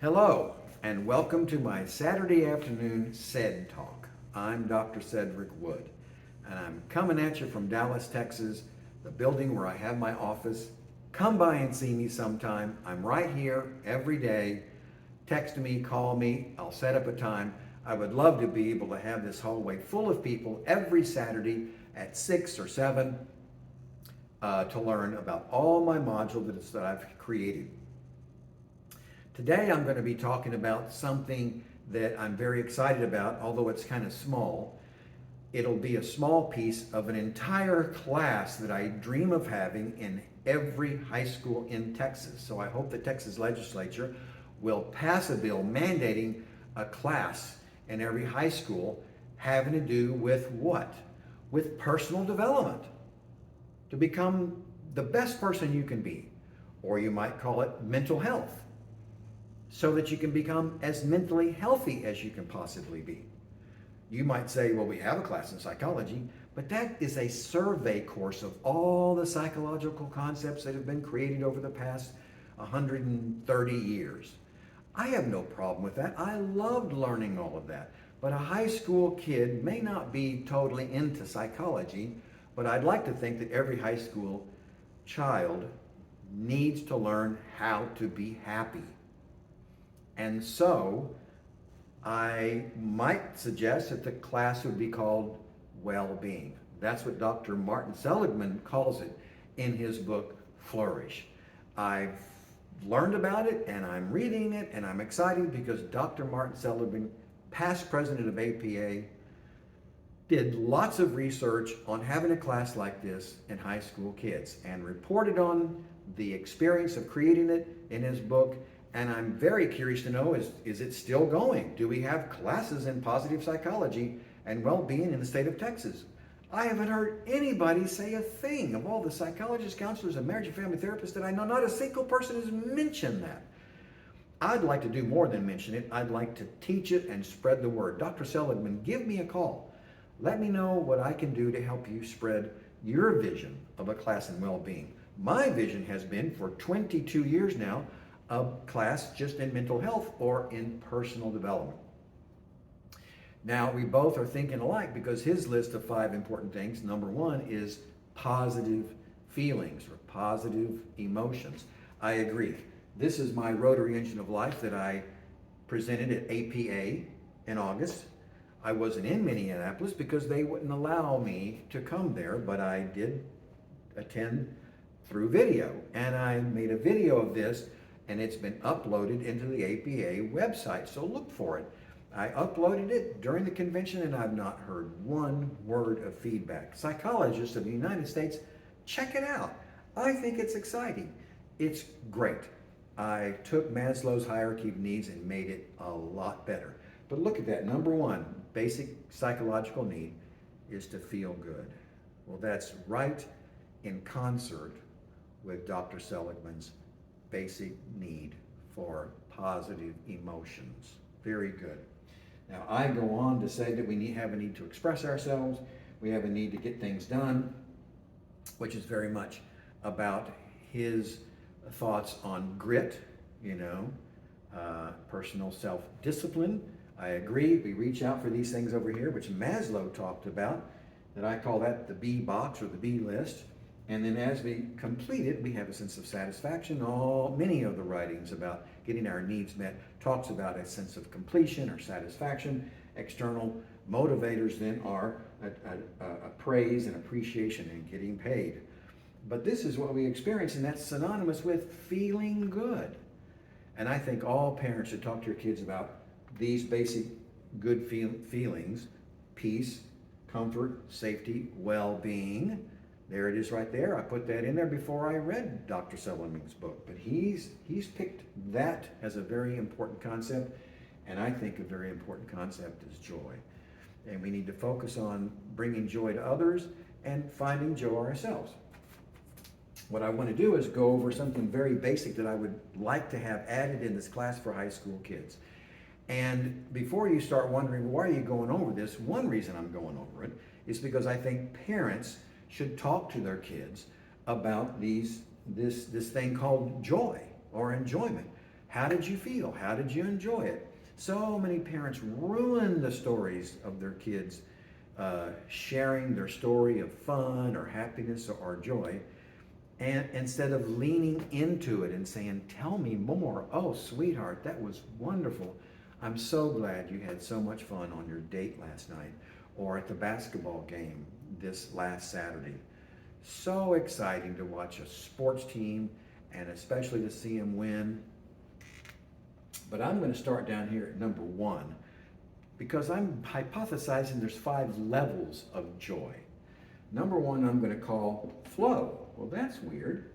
Hello, and welcome to my Saturday afternoon SED Talk. I'm Dr. Cedric Wood, and I'm coming at you from Dallas, Texas, the building where I have my office. Come by and see me sometime. I'm right here every day. Text me, call me, I'll set up a time. I would love to be able to have this hallway full of people every Saturday at 6 or 7 to learn about all my modules that I've created. Today I'm going to be talking about something that I'm very excited about, although it's kind of small. It'll be a small piece of an entire class that I dream of having in every high school in Texas. So I hope the Texas legislature will pass a bill mandating a class in every high school having to do with what? With personal development, to become the best person you can be, or you might call it mental health, so that you can become as mentally healthy as you can possibly be. You might say, well, we have a class in psychology, but that is a survey course of all the psychological concepts that have been created over the past 130 years. I have no problem with that. I loved learning all of that. But a high school kid may not be totally into psychology, but I'd like to think that every high school child needs to learn how to be happy. And so I might suggest that the class would be called Well-Being. That's what Dr. Martin Seligman calls it in his book, Flourish. I've learned about it and I'm reading it and I'm excited because Dr. Martin Seligman, past president of APA, did lots of research on having a class like this in high school kids and reported on the experience of creating it in his book. And I'm very curious to know, is it still going? Do we have classes in positive psychology and well-being in the state of Texas? I haven't heard anybody say a thing. Of all the psychologists, counselors, and marriage and family therapists that I know, not a single person has mentioned that. I'd like to do more than mention it. I'd like to teach it and spread the word. Dr. Seligman, give me a call. Let me know what I can do to help you spread your vision of a class in well-being. My vision has been for 22 years now a class just in mental health or in personal development. Now, we both are thinking alike because his list of 5 important things, number 1 is positive feelings or positive emotions. I agree. This is my Rotary Engine of Life that I presented at APA in August. I wasn't in Minneapolis because they wouldn't allow me to come there, but I did attend through video. And I made a video of this and it's been uploaded into the APA website, so look for it. I uploaded it during the convention and I've not heard one word of feedback. Psychologists of the United States, check it out. I think it's exciting. It's great. I took Maslow's hierarchy of needs and made it a lot better. But look at that, number 1, basic psychological need is to feel good. Well, that's right in concert with Dr. Seligman's basic need for positive emotions. Very good. Now, I go on to say that we have a need to express ourselves. We have a need to get things done, which is very much about his thoughts on grit, personal self-discipline. I agree. We reach out for these things over here, which Maslow talked about, that I call that the B box or the B list. And then as we complete it, we have a sense of satisfaction. Many of the writings about getting our needs met talks about a sense of completion or satisfaction. External motivators then are a praise and appreciation and getting paid. But this is what we experience, and that's synonymous with feeling good. And I think all parents should talk to your kids about these basic good feelings: peace, comfort, safety, well-being. There it is right there. I put that in there before I read Dr. Seligman's book. But he's picked that as a very important concept, and I think a very important concept is joy. And we need to focus on bringing joy to others and finding joy ourselves. What I want to do is go over something very basic that I would like to have added in this class for high school kids. And before you start wondering, why are you going over this? One reason I'm going over it is because I think parents should talk to their kids about this thing called joy or enjoyment. How did you feel? How did you enjoy it? So many parents ruin the stories of their kids sharing their story of fun or happiness or joy, and instead of leaning into it and saying, tell me more. Oh, sweetheart, that was wonderful. I'm so glad you had so much fun on your date last night or at the basketball game this last Saturday. So exciting to watch a sports team and especially to see them win. But I'm going to start down here at number 1 because I'm hypothesizing there's 5 levels of joy. Number 1 I'm going to call flow. Well, that's weird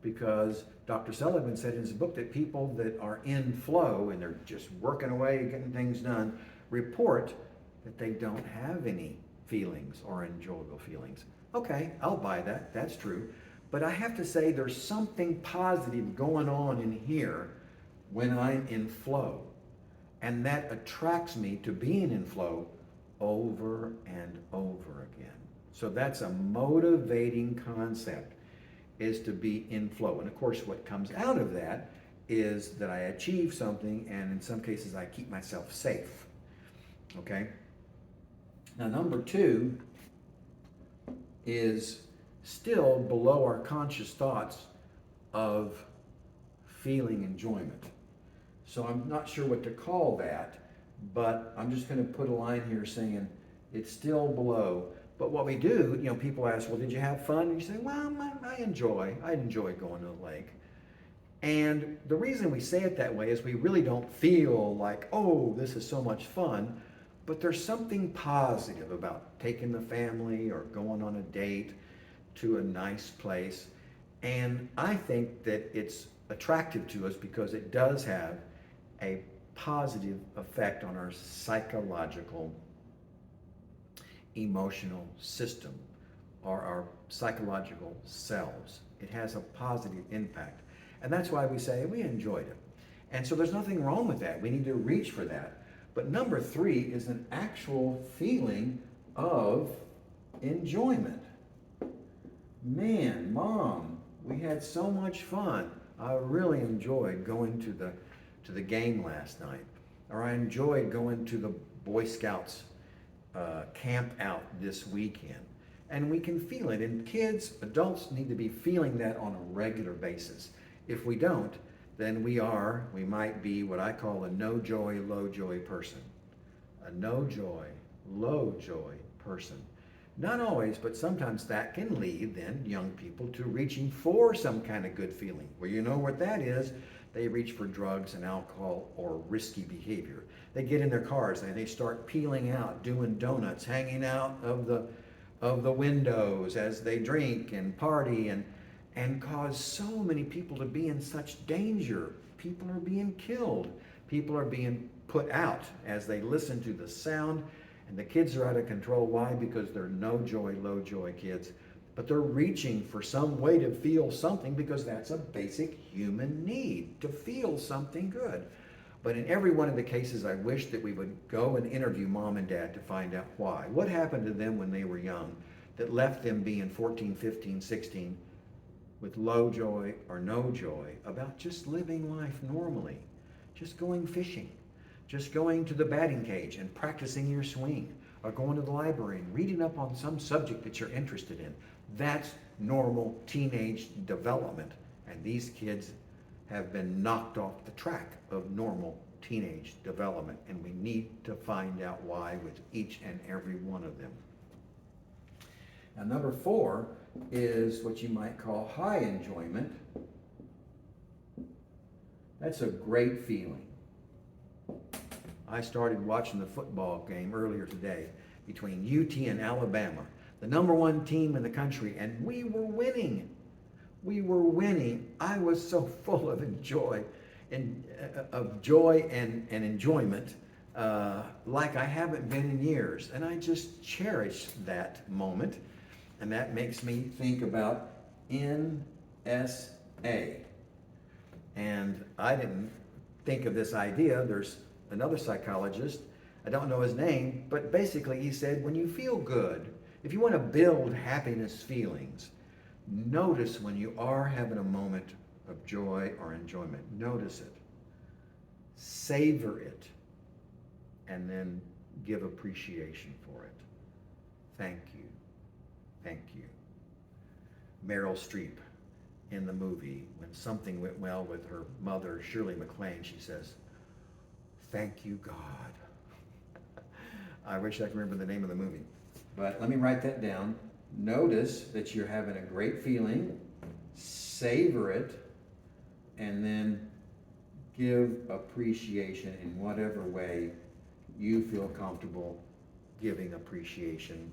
because Dr. Sullivan said in his book that people that are in flow and they're just working away, getting things done, report that they don't have any feelings or enjoyable feelings. Okay, I'll buy that. That's true. But I have to say there's something positive going on in here when I'm in flow. And that attracts me to being in flow over and over again. So that's a motivating concept, is to be in flow. And of course, what comes out of that is that I achieve something, and in some cases, I keep myself safe. Okay? Now, number 2 is still below our conscious thoughts of feeling enjoyment. So I'm not sure what to call that, but I'm just going to put a line here saying it's still below. But what we do, people ask, well, did you have fun? And you say, well, I enjoy going to the lake. And the reason we say it that way is we really don't feel like, oh, this is so much fun. But there's something positive about taking the family or going on a date to a nice place. And I think that it's attractive to us because it does have a positive effect on our psychological, emotional system or our psychological selves. It has a positive impact. And that's why we say we enjoyed it. And so there's nothing wrong with that. We need to reach for that. But number 3 is an actual feeling of enjoyment. Man, Mom, we had so much fun. I really enjoyed going to the game last night. Or I enjoyed going to the Boy Scouts camp out this weekend. And we can feel it. And kids, adults need to be feeling that on a regular basis. If we don't, then we might be what I call a no joy, low joy person. A no joy, low joy person. Not always, but sometimes that can lead then young people to reaching for some kind of good feeling. Well, you know what that is. They reach for drugs and alcohol or risky behavior. They get in their cars and they start peeling out, doing donuts, hanging out of the windows as they drink and party and cause so many people to be in such danger. People are being killed. People are being put out as they listen to the sound, and the kids are out of control. Why? Because they're no joy, low joy kids. But they're reaching for some way to feel something because that's a basic human need, to feel something good. But in every one of the cases, I wish that we would go and interview mom and dad to find out why. What happened to them when they were young that left them being 14, 15, 16 with low joy or no joy about just living life normally, just going fishing, just going to the batting cage and practicing your swing, or going to the library and reading up on some subject that you're interested in. That's normal teenage development. And these kids have been knocked off the track of normal teenage development. And we need to find out why with each and every one of them. Now, number 4 is what you might call high enjoyment. That's a great feeling. I started watching the football game earlier today between UT and Alabama, the number 1 team in the country, and we were winning. We were winning. I was so full of joy and enjoyment like I haven't been in years, and I just cherish that moment. And that makes me think about NSA. And I didn't think of this idea. There's another psychologist, I don't know his name, but basically he said, when you feel good, if you want to build happiness feelings, notice when you are having a moment of joy or enjoyment. Notice it, savor it, and then give appreciation for it. Thank you. Thank you. Meryl Streep in the movie, when something went well with her mother, Shirley MacLaine, she says, "Thank you, God." I wish I could remember the name of the movie. But let me write that down. Notice that you're having a great feeling, savor it, and then give appreciation in whatever way you feel comfortable giving appreciation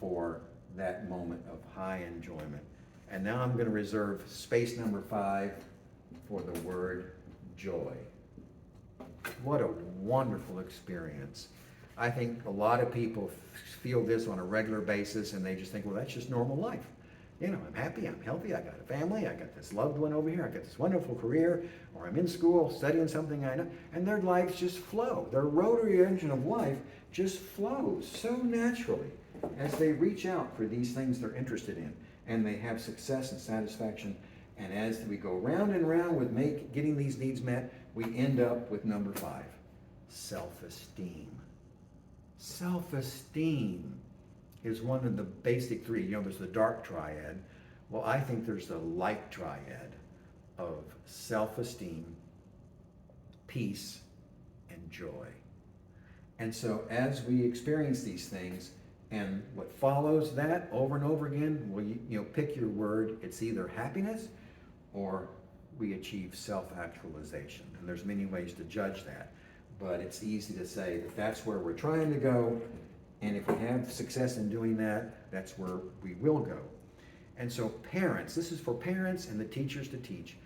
for that moment of high enjoyment. And now I'm going to reserve space number 5 for the word joy. What a wonderful experience. I think a lot of people feel this on a regular basis and they just think, well, that's just normal life. You know, I'm happy, I'm healthy, I got a family, I got this loved one over here, I got this wonderful career, or I'm in school studying something I know, and their lives just flow. Their rotary engine of life just flows so naturally as they reach out for these things they're interested in, and they have success and satisfaction. And as we go round and round with getting these needs met, we end up with number 5, self-esteem. Self-esteem is one of the basic 3. You know, there's the dark triad. Well, I think there's the light triad of self-esteem, peace, and joy. And so as we experience these things, and what follows that over and over again, well, you know, pick your word. It's either happiness or we achieve self-actualization. And there's many ways to judge that. But it's easy to say that that's where we're trying to go. And if we have success in doing that, that's where we will go. And so parents, this is for parents and the teachers to teach.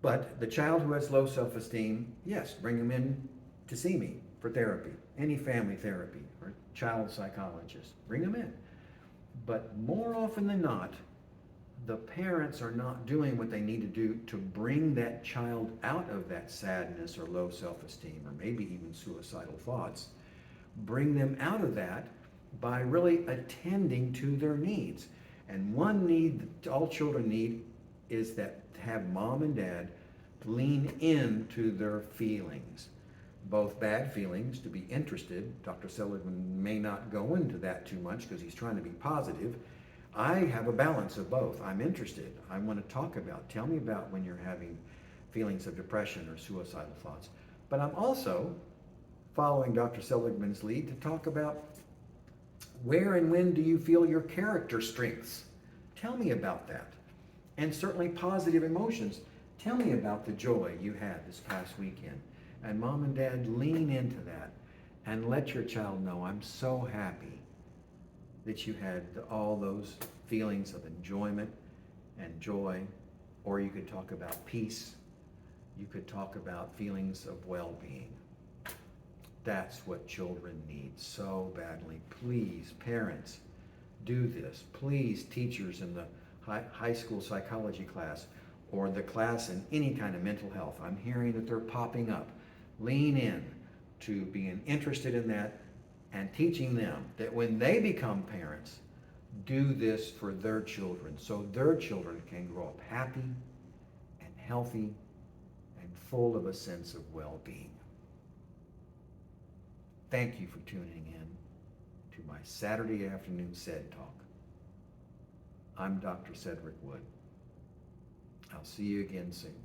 But the child who has low self-esteem, yes, bring them in to see me for therapy, any family therapy or child psychologist, bring them in. But more often than not, the parents are not doing what they need to do to bring that child out of that sadness or low self-esteem or maybe even suicidal thoughts. Bring them out of that by really attending to their needs. And one need that all children need is that to have mom and dad lean into their feelings, both bad feelings, to be interested. Dr. Seligman may not go into that too much because he's trying to be positive. I have a balance of both. I'm interested. I want to talk about, tell me about when you're having feelings of depression or suicidal thoughts. But I'm also following Dr. Seligman's lead to talk about where and when do you feel your character strengths? Tell me about that. And certainly positive emotions. Tell me about the joy you had this past weekend. And mom and dad, lean into that and let your child know, I'm so happy that you had all those feelings of enjoyment and joy. Or you could talk about peace. You could talk about feelings of well-being. That's what children need so badly. Please, parents, do this. Please, teachers in the high school psychology class or the class in any kind of mental health, I'm hearing that they're popping up. Lean in to being interested in that and teaching them that when they become parents, do this for their children so their children can grow up happy and healthy and full of a sense of well-being. Thank you for tuning in to my Saturday afternoon SED Talk. I'm Dr. Cedric Wood. I'll see you again soon.